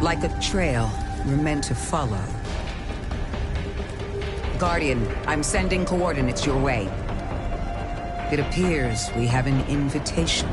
Like a trail, we're meant to follow. Guardian, I'm sending coordinates your way. It appears we have an invitation.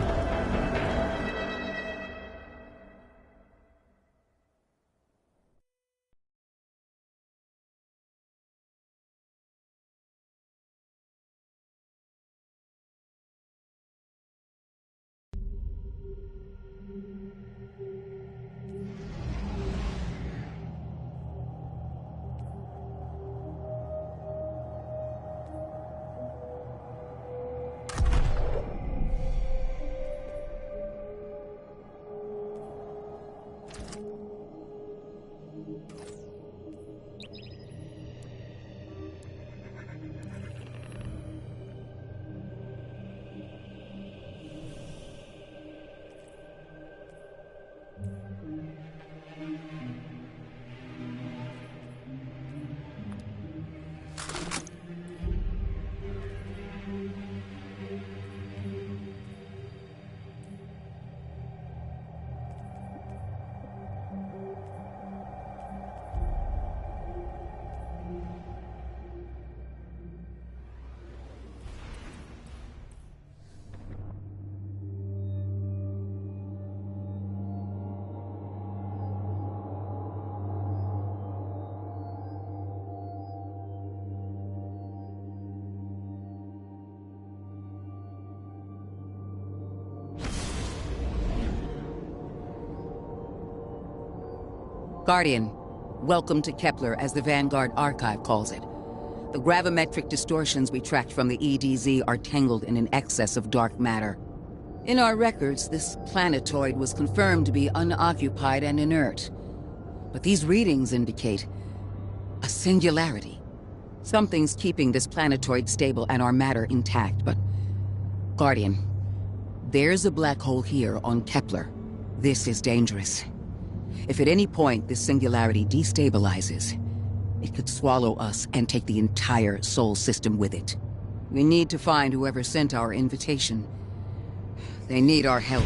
Guardian, welcome to Kepler, as the Vanguard Archive calls it. The gravimetric distortions we tracked from the EDZ are tangled in an excess of dark matter. In our records, this planetoid was confirmed to be unoccupied and inert. But these readings indicate a singularity. Something's keeping this planetoid stable and our matter intact, but... Guardian, there's a black hole here on Kepler. This is dangerous. If at any point this singularity destabilizes, it could swallow us and take the entire Sol system with it. We need to find whoever sent our invitation. They need our help.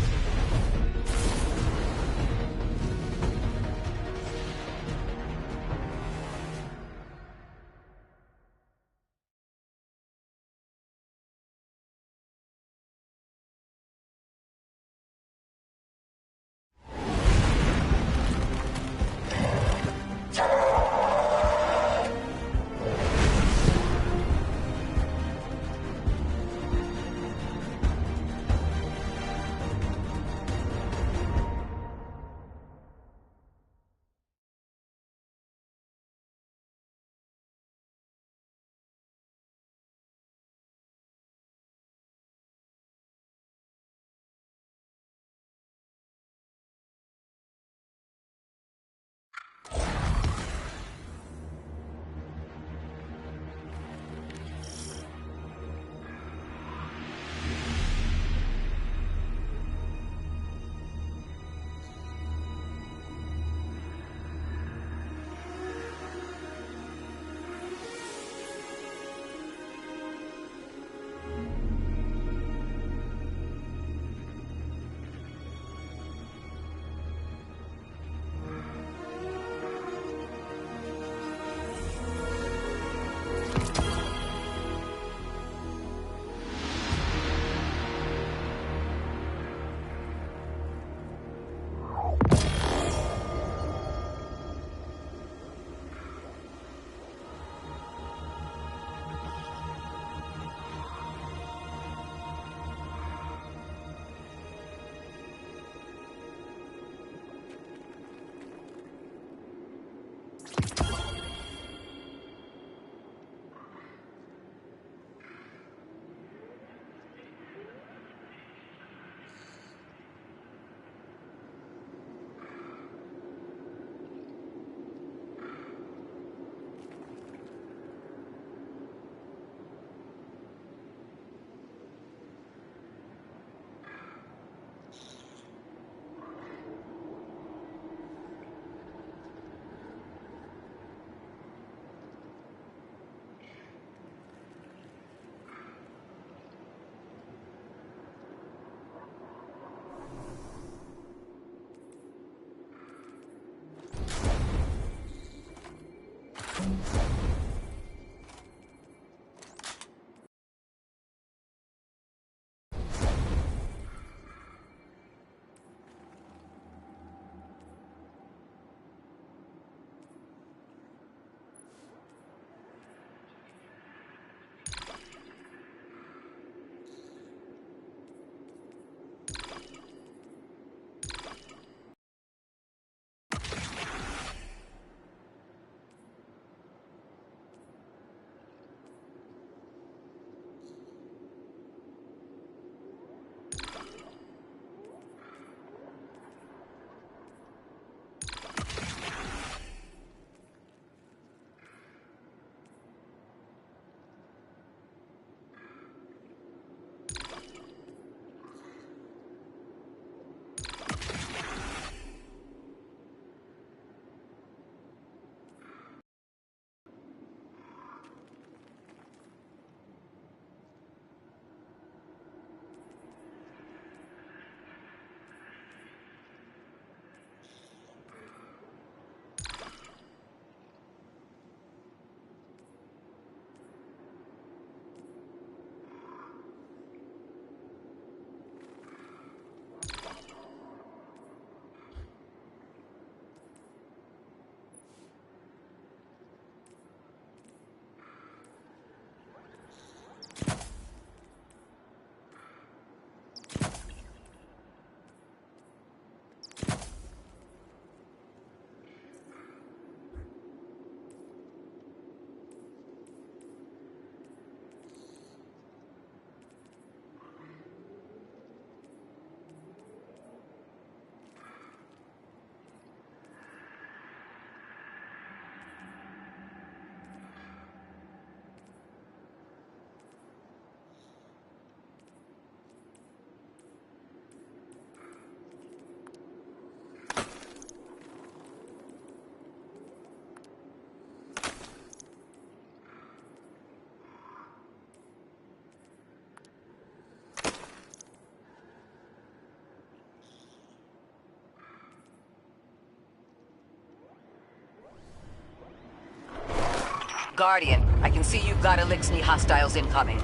Guardian, I can see you've got Elixni hostiles incoming.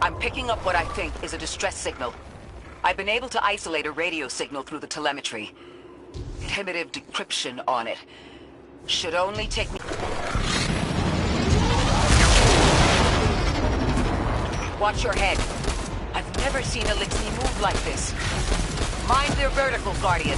I'm picking up what I think is a distress signal. I've been able to isolate a radio signal through the telemetry. Primitive decryption on it. Should only take me... Watch your head. I've never seen Elixni move like this. Mind their vertical, Guardian.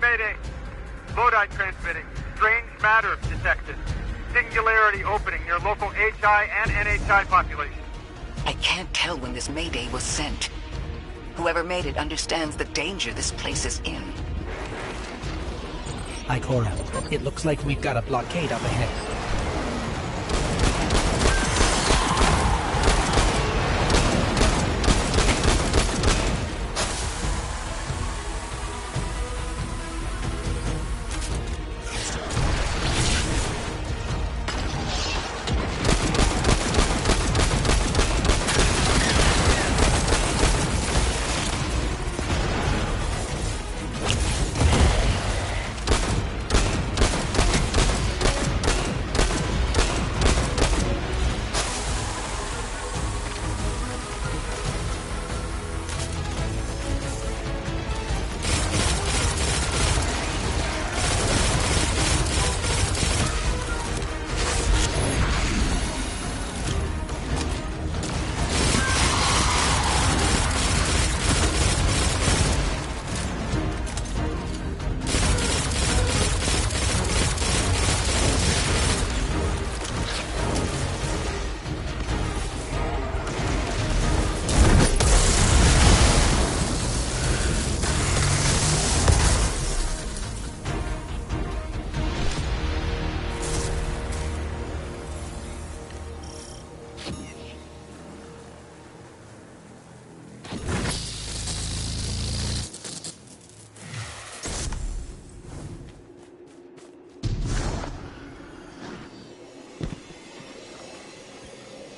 Mayday! Lodi transmitting. Strange matter detected. Singularity opening near local HI and NHI population. I can't tell when this Mayday was sent. Whoever made it understands the danger this place is in. Hi, Cora. It looks like we've got a blockade up ahead.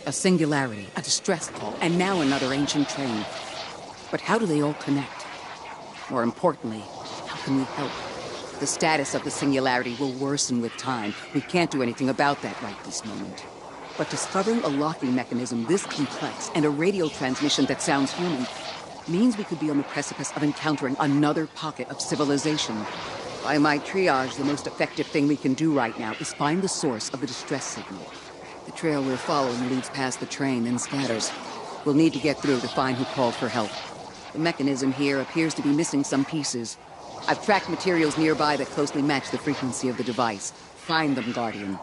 A singularity, a distress call, and now another ancient train. But how do they all connect? More importantly, how can we help? The status of the singularity will worsen with time. We can't do anything about that right this moment. But discovering a locking mechanism this complex and a radio transmission that sounds human means we could be on the precipice of encountering another pocket of civilization. By my triage, the most effective thing we can do right now is find the source of the distress signal. The trail we're following leads past the train, then scatters. We'll need to get through to find who called for help. The mechanism here appears to be missing some pieces. I've tracked materials nearby that closely match the frequency of the device. Find them, Guardian.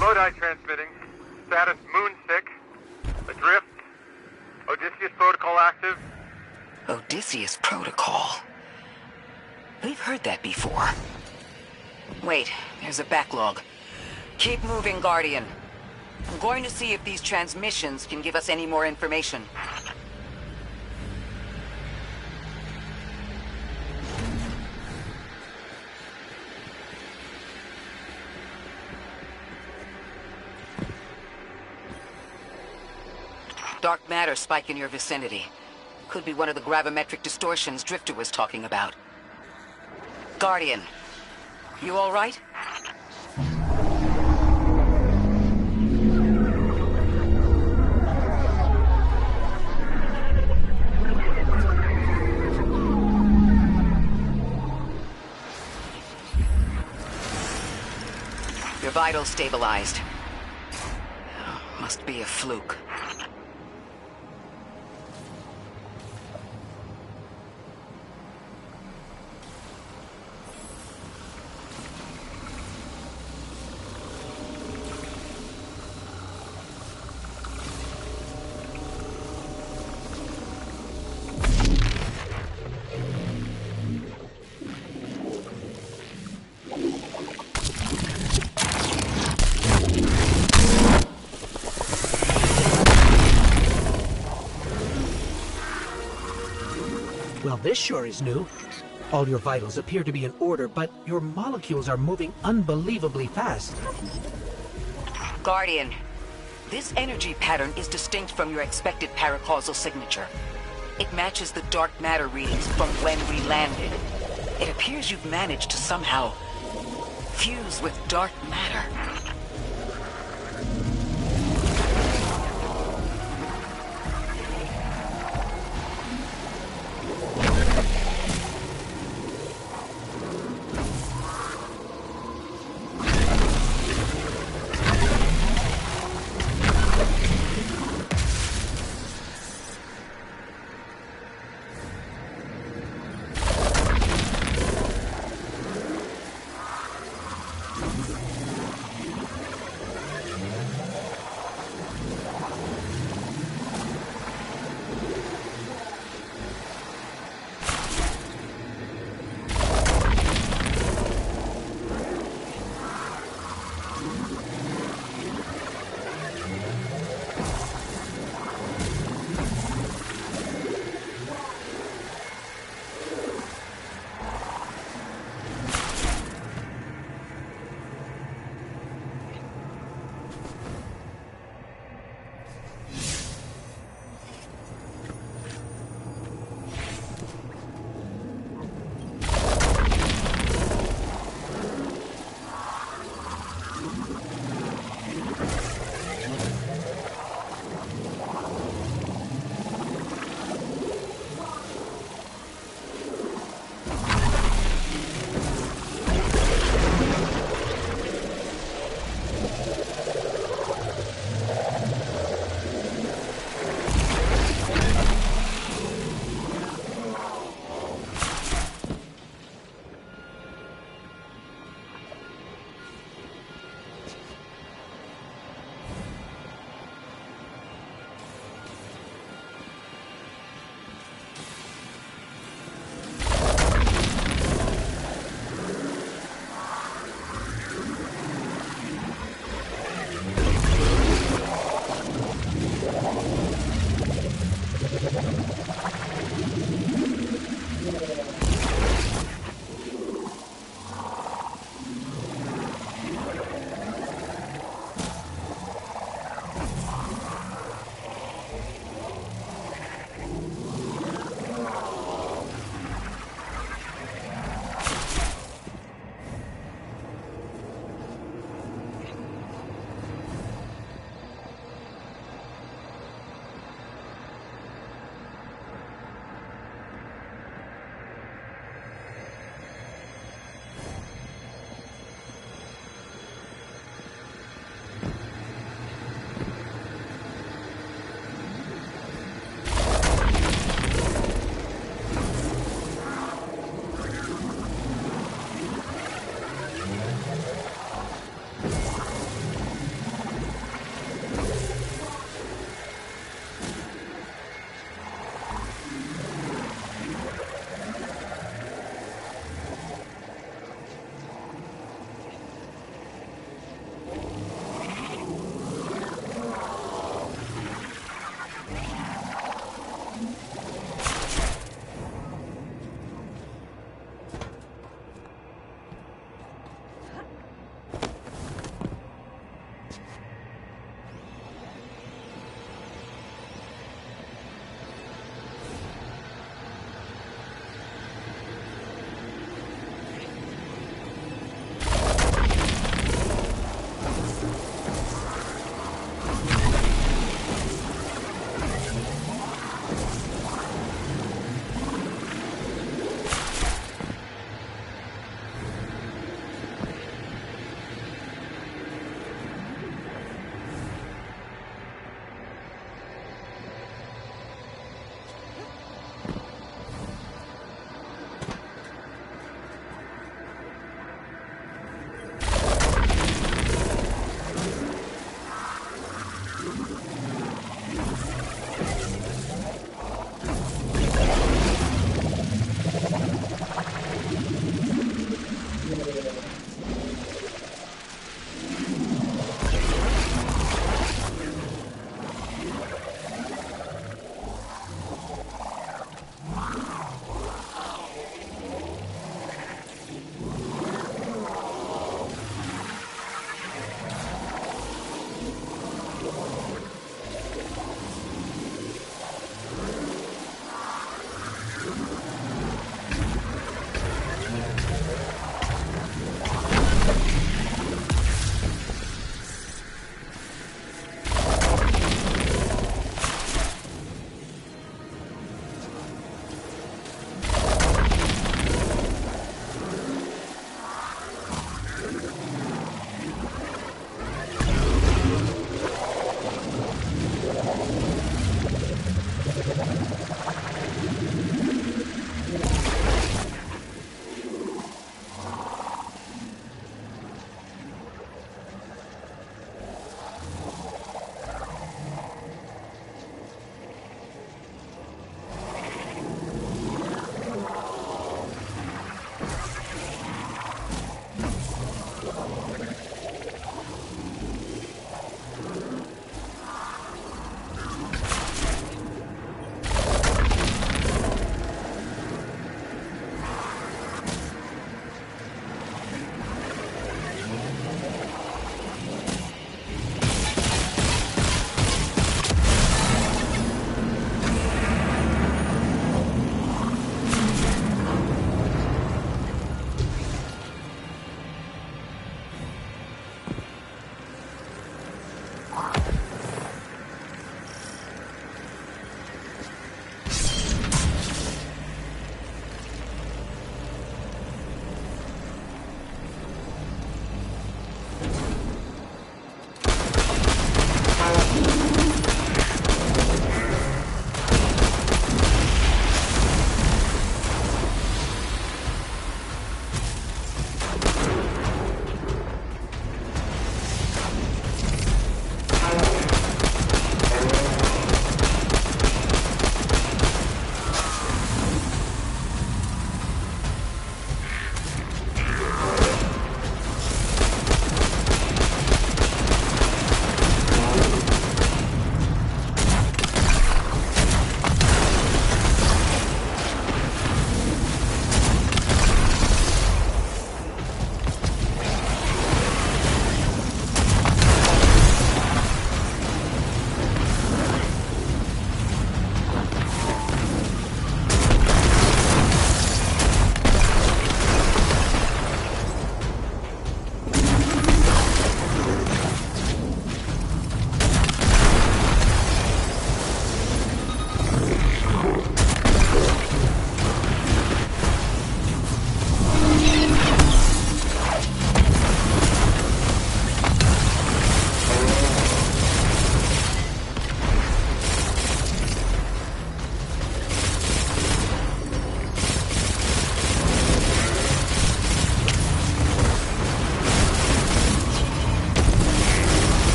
Lodi transmitting. Status moonsick. Adrift. Odysseus protocol active. Odysseus protocol. We've heard that before. Wait, there's a backlog. Keep moving, Guardian. I'm going to see if these transmissions can give us any more information. Dark matter spike in your vicinity. Could be one of the gravimetric distortions Drifter was talking about. Guardian, you all right? Vitals stabilized. Must be a fluke. Well, this sure is new. All your vitals appear to be in order, but your molecules are moving unbelievably fast. Guardian, this energy pattern is distinct from your expected paracausal signature. It matches the dark matter readings from when we landed. It appears you've managed to somehow fuse with dark matter.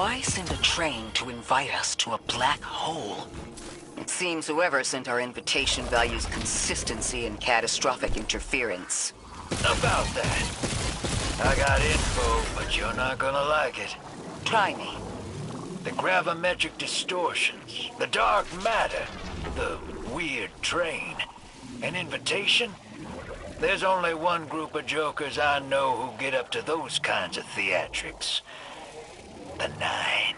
Why send a train to invite us to a black hole? It seems whoever sent our invitation values consistency and catastrophic interference. About that. I got info, but you're not gonna like it. Try me. The gravimetric distortions, the dark matter, the weird train. An invitation? There's only one group of jokers I know who get up to those kinds of theatrics. The Nine.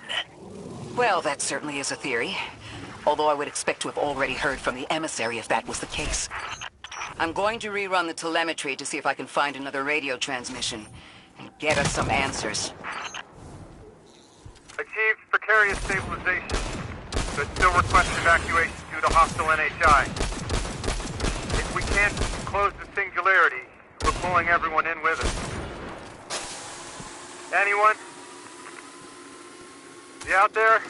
Well, that certainly is a theory. Although I would expect to have already heard from the emissary if that was the case. I'm going to rerun the telemetry to see if I can find another radio transmission and get us some answers. Achieved precarious stabilization, but still request evacuation due to hostile NHI. If we can't close the singularity, we're pulling everyone in with us. Anyone? You out there?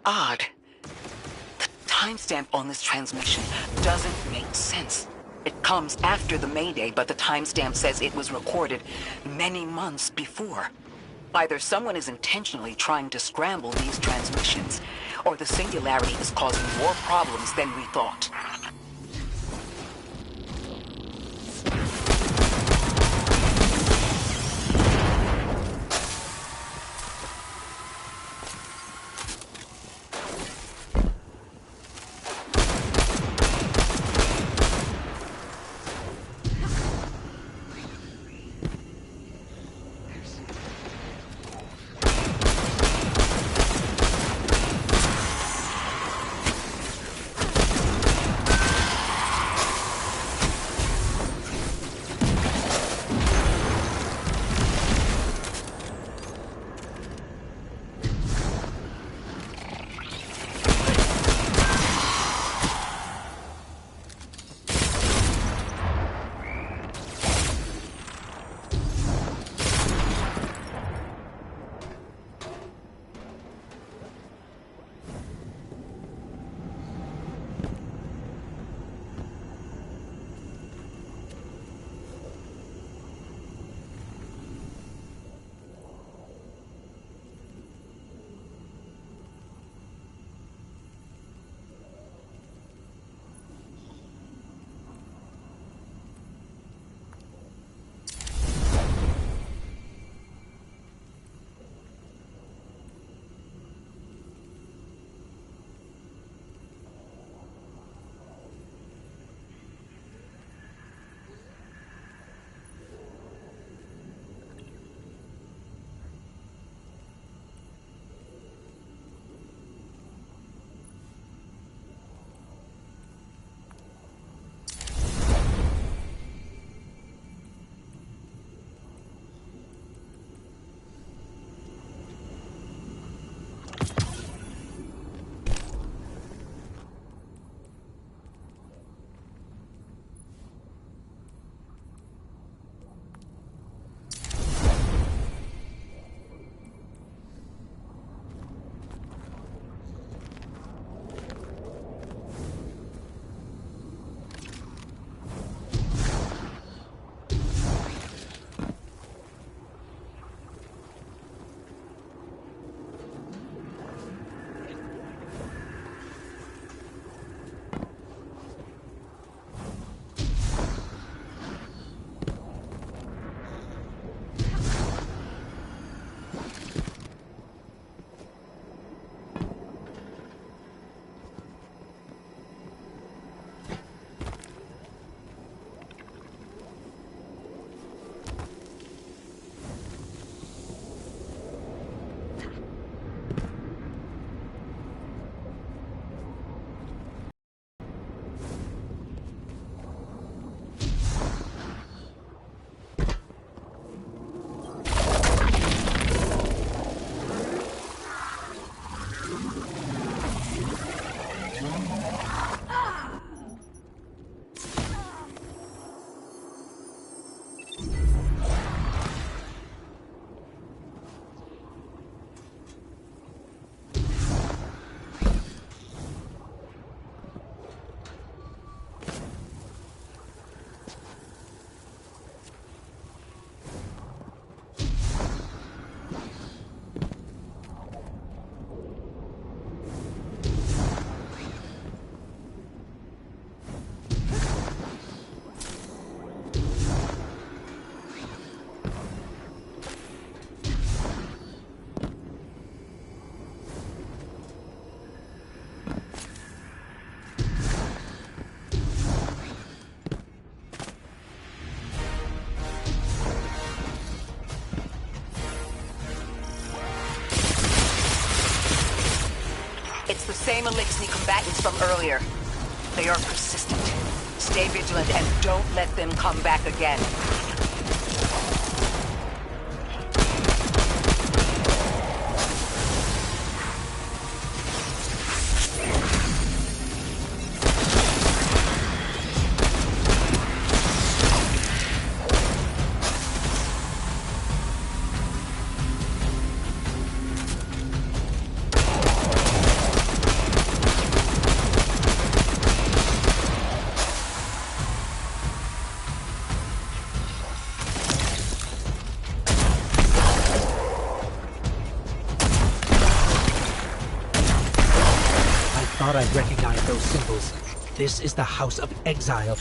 Odd. The timestamp on this transmission doesn't make sense. It comes after the Mayday, but the timestamp says it was recorded many months before. Either someone is intentionally trying to scramble these transmissions, or the singularity is causing more problems than we thought. same Elixni combatants from earlier. They are persistent. Stay vigilant and don't let them come back again. Thought I'd recognize those symbols. This is the House of Exile.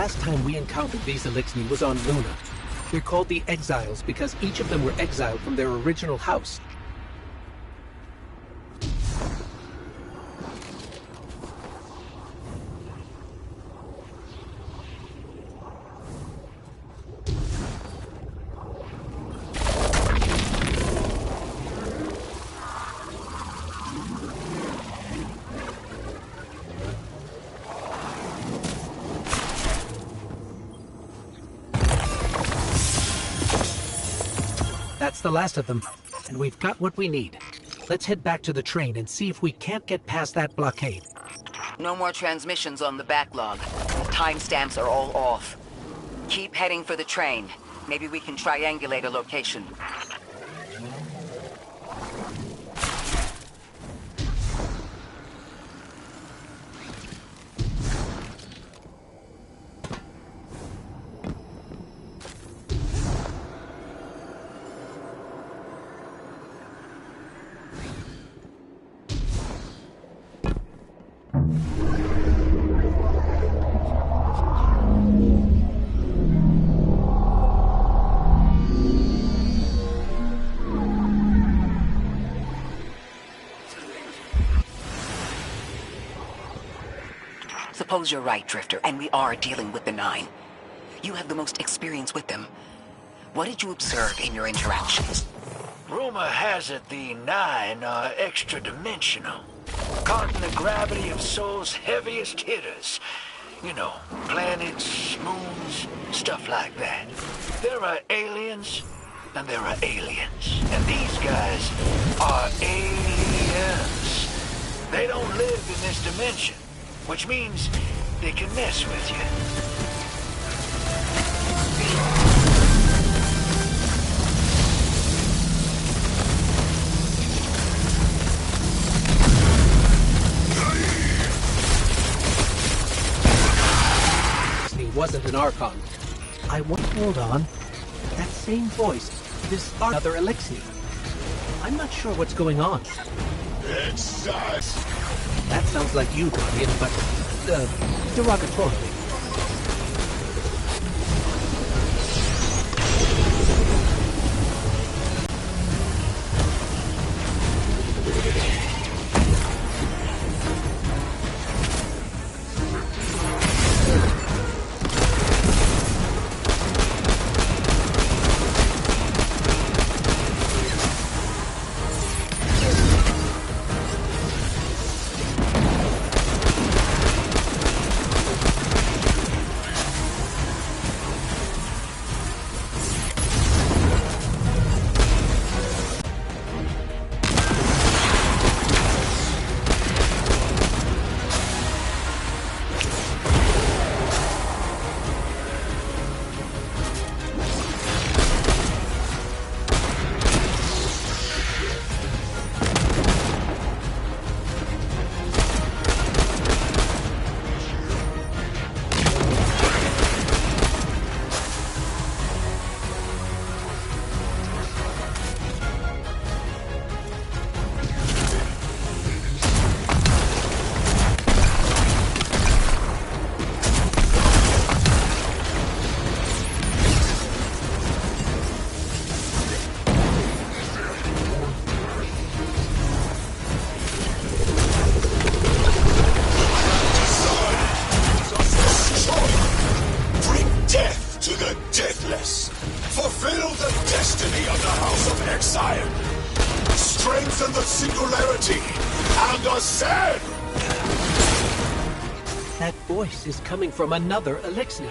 last time we encountered these Elixni was on Luna. They're called the Exiles because each of them were exiled from their original house. That's the last of them, and we've got what we need. Let's head back to the train and see if we can't get past that blockade. No more transmissions on the backlog. Timestamps are all off. Keep heading for the train. Maybe we can triangulate a location. Suppose you're right, Drifter, and we are dealing with the Nine. You have the most experience with them. What did you observe in your interactions? Rumor has it the Nine are extra-dimensional. Caught in the gravity of Sol's heaviest hitters. You know, planets, moons, stuff like that. There are aliens, and there are aliens. And these guys are aliens. They don't live in this dimension, which means they can mess with you. He wasn't an Archon. I won't hold on. That same voice, this other Elixir. I'm not sure what's going on. That sounds like you, Guardian, but derogatorily. Fulfill the destiny of the House of Exile. Strengthen the singularity and ascend! That voice is coming from another Elixir.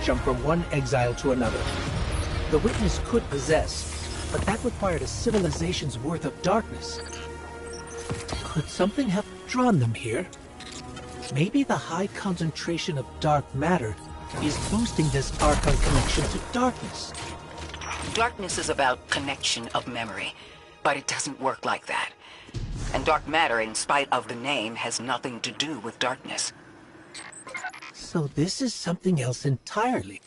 Jump from one exile to another. The Witness could possess, but that required a civilization's worth of darkness. Could something have drawn them here? Maybe the high concentration of dark matter is boosting this Archon connection to darkness. Darkness is about connection of memory, but it doesn't work like that. And dark matter, in spite of the name, has nothing to do with darkness. So this is something else entirely.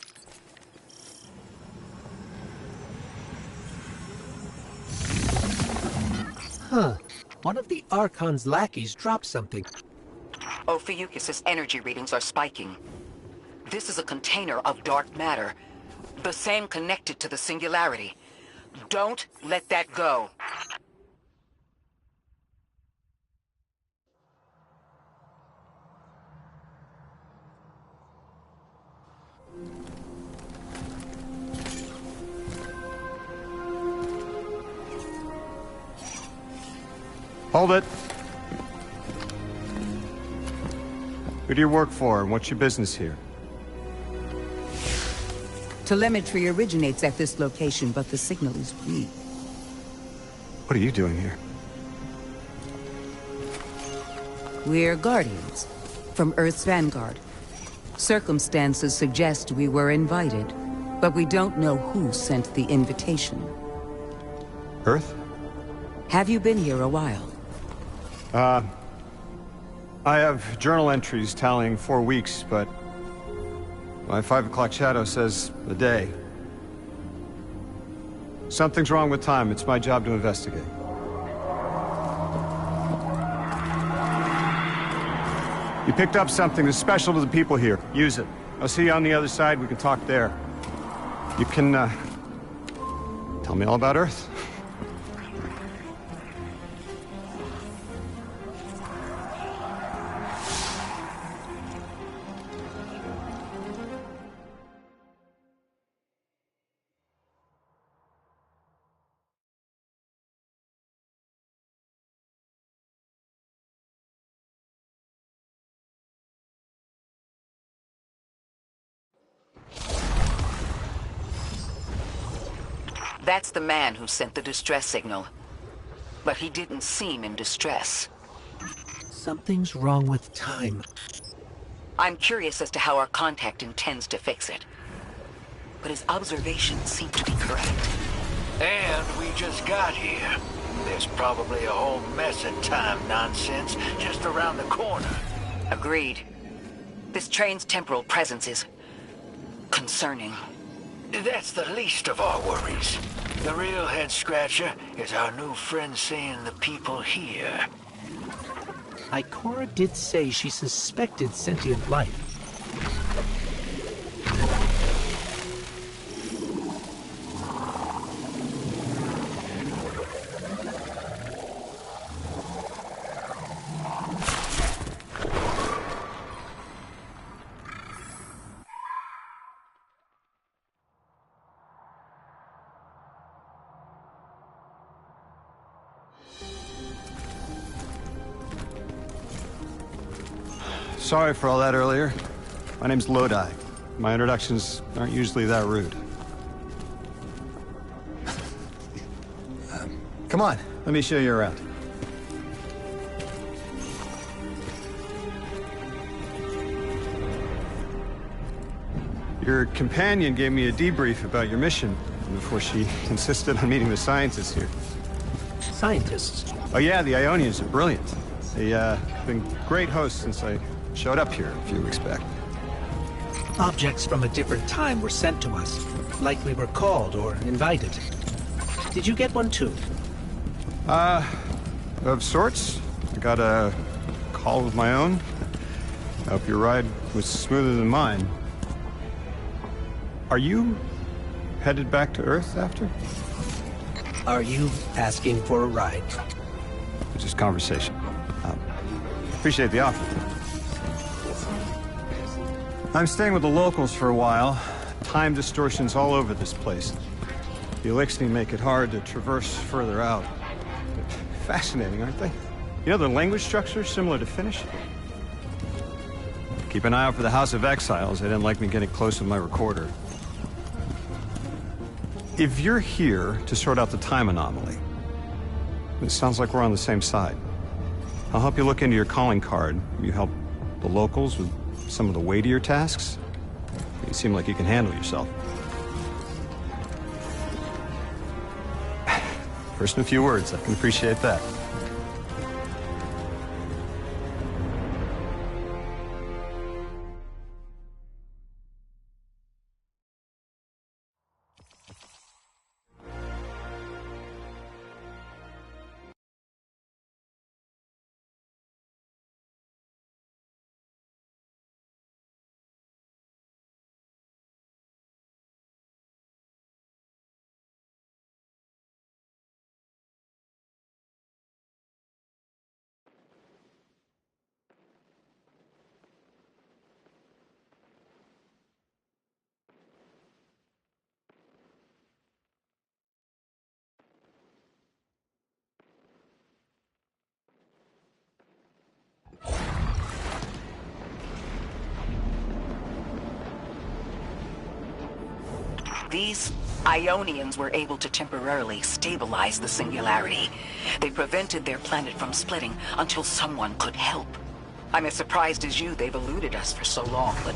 Huh. One of the Archon's lackeys dropped something. Ophiuchus's energy readings are spiking. This is a container of dark matter, the same connected to the Singularity. Don't let that go. Hold it. Who do you work for, and what's your business here? Telemetry originates at this location, but the signal is weak. What are you doing here? We're Guardians, from Earth's vanguard. Circumstances suggest we were invited, but we don't know who sent the invitation. Earth? Have you been here a while? I have journal entries tallying 4 weeks, but my 5 o'clock shadow says a day. Something's wrong with time. It's my job to investigate. You picked up something that's special to the people here. Use it. I'll see you on the other side. We can talk there. You can, tell me all about Earth. That's the man who sent the distress signal. But he didn't seem in distress. Something's wrong with time. I'm curious as to how our contact intends to fix it. But his observations seem to be correct. And we just got here. There's probably a whole mess of time nonsense just around the corner. Agreed. This train's temporal presence is concerning. That's the least of our worries. The real head-scratcher is our new friend seeing the people here. Ikora did say she suspected sentient life. Sorry for all that earlier. My name's Lodi. My introductions aren't usually that rude. Come on, let me show you around. Your companion gave me a debrief about your mission before she insisted on meeting the scientists here. Scientists? Oh yeah, the Ionians are brilliant. They've been great hosts since I showed up here a few weeks back. Objects from a different time were sent to us, like we were called or invited. Did you get one too? Of sorts. I got a call of my own. I hope your ride was smoother than mine. Are you headed back to Earth after? Are you asking for a ride? Just conversation. Appreciate the offer. I'm staying with the locals for a while. Time distortions all over this place. The Elixni make it hard to traverse further out. Fascinating, aren't they? You know, their language structure is similar to Finnish. Keep an eye out for the House of Exiles. They didn't like me getting close with my recorder. If you're here to sort out the time anomaly, it sounds like we're on the same side. I'll help you look into your calling card. You help the locals with some of the weightier tasks. You seem like you can handle yourself. First in a few words, I can appreciate that. These Ionians were able to temporarily stabilize the singularity. They prevented their planet from splitting until someone could help. I'm as surprised as you they've eluded us for so long, but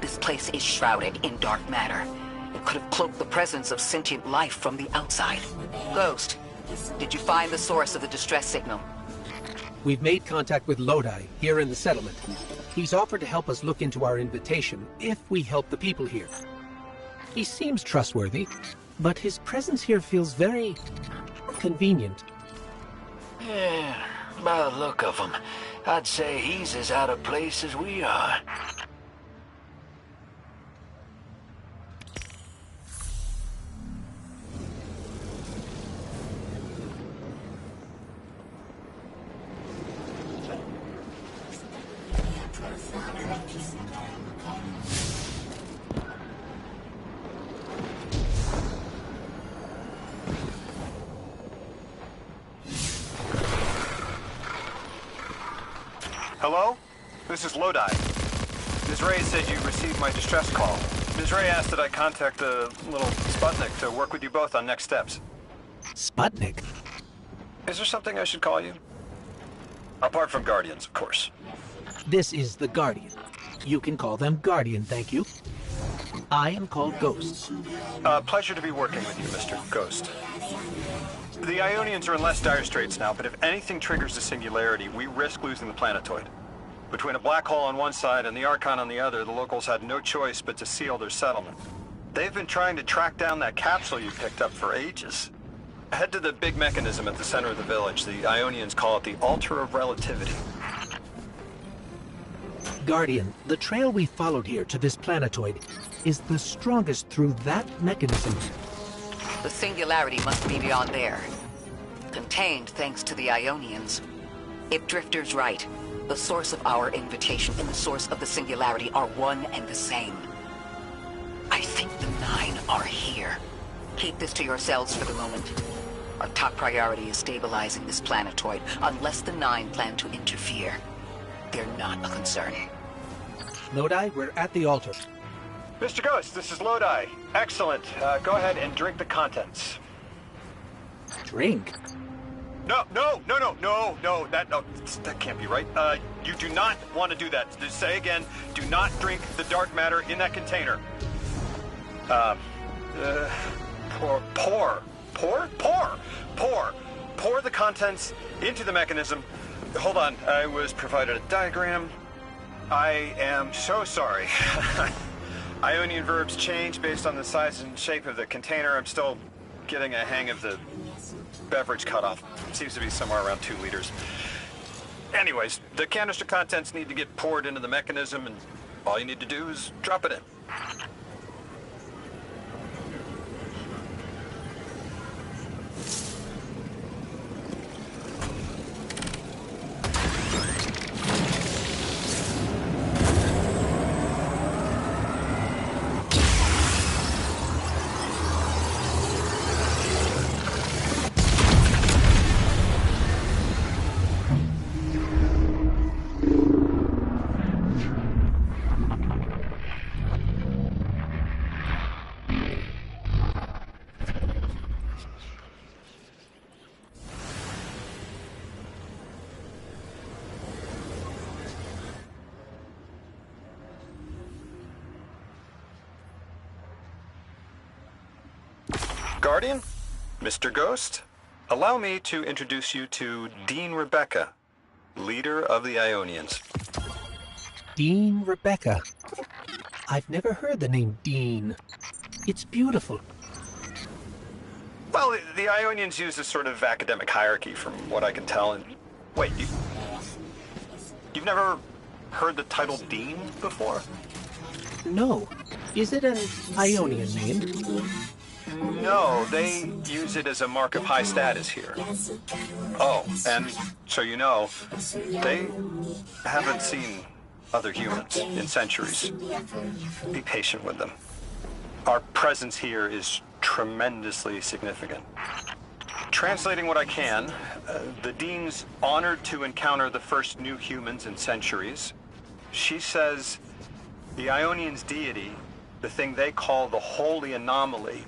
this place is shrouded in dark matter. It could have cloaked the presence of sentient life from the outside. Ghost, did you find the source of the distress signal? We've made contact with Lodi, here in the settlement. He's offered to help us look into our invitation, if we help the people here. He seems trustworthy, but his presence here feels very convenient. Yeah, by the look of him, I'd say he's as out of place as we are. Hello? This is Lodi. Ms. Ray said you received my distress call. Ms. Ray asked that I contact the little Sputnik to work with you both on next steps. Sputnik? Is there something I should call you? Apart from Guardians, of course. This is the Guardian. You can call them Guardian, thank you. I am called Ghost. Pleasure to be working with you, Mr. Ghost. The Ionians are in less dire straits now, but if anything triggers the singularity, we risk losing the planetoid. Between a black hole on one side and the Archon on the other, the locals had no choice but to seal their settlement. They've been trying to track down that capsule you picked up for ages. Head to the big mechanism at the center of the village. The Ionians call it the Altar of Relativity. Guardian, the trail we followed here to this planetoid is the strongest through that mechanism. The singularity must be beyond there. Contained thanks to the Ionians. If Drifter's right, the source of our invitation and the source of the singularity are one and the same. I think the 9 are here. Keep this to yourselves for the moment. Our top priority is stabilizing this planetoid, unless the 9 plan to interfere. They're not a concern. Lodi, we're at the altar. Mr. Ghost, this is Lodi. Excellent. Go ahead and drink the contents. Drink? No, that can't be right. You do not want to do that. Just say again, do not drink the dark matter in that container. Pour the contents into the mechanism. Hold on, I was provided a diagram. I am so sorry. Ionian verbs change based on the size and shape of the container. I'm still getting a hang of the beverage cutoff. Seems to be somewhere around 2 liters. Anyways, the canister contents need to get poured into the mechanism, and all you need to do is drop it in. Guardian, Mr. Ghost, allow me to introduce you to Dean Rebecca, leader of the Ionians. Dean Rebecca. I've never heard the name Dean. It's beautiful. Well, the Ionians use this sort of academic hierarchy from what I can tell. And wait, you've never heard the title Dean before? No. Is it an Ionian name? No, they use it as a mark of high status here. Oh, and so you know, they haven't seen other humans in centuries. Be patient with them. Our presence here is tremendously significant. Translating what I can, the Dean's honored to encounter the first new humans in centuries. She says the Ionian's deity the thing they call the holy anomaly,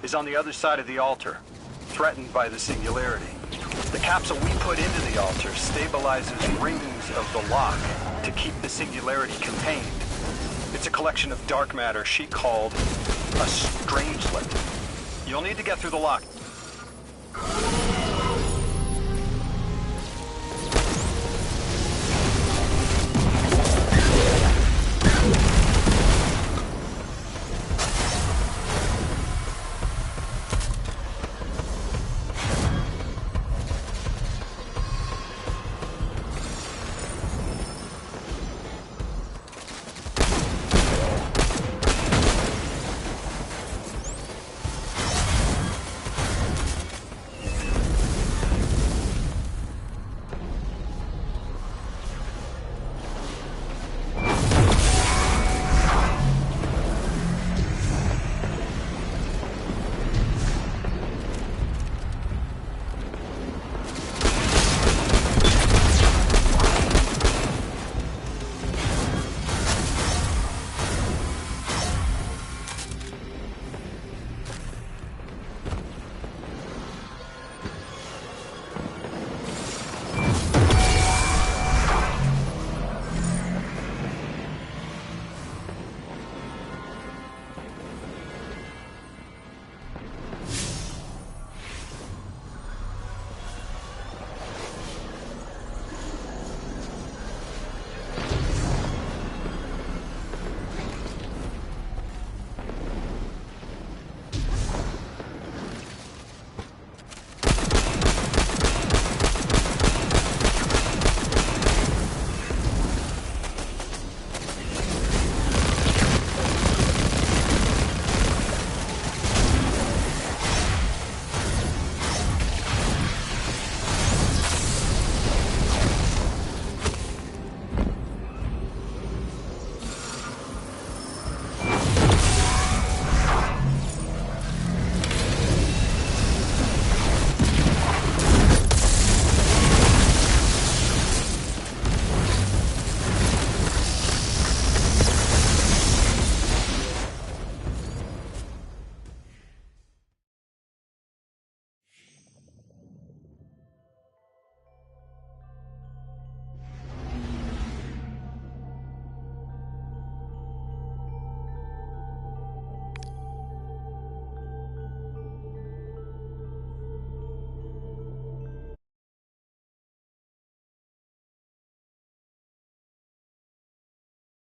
is on the other side of the altar, threatened by the singularity. The capsule we put into the altar stabilizes rings of the lock to keep the singularity contained. It's a collection of dark matter she called a strangelet. You'll need to get through the lock.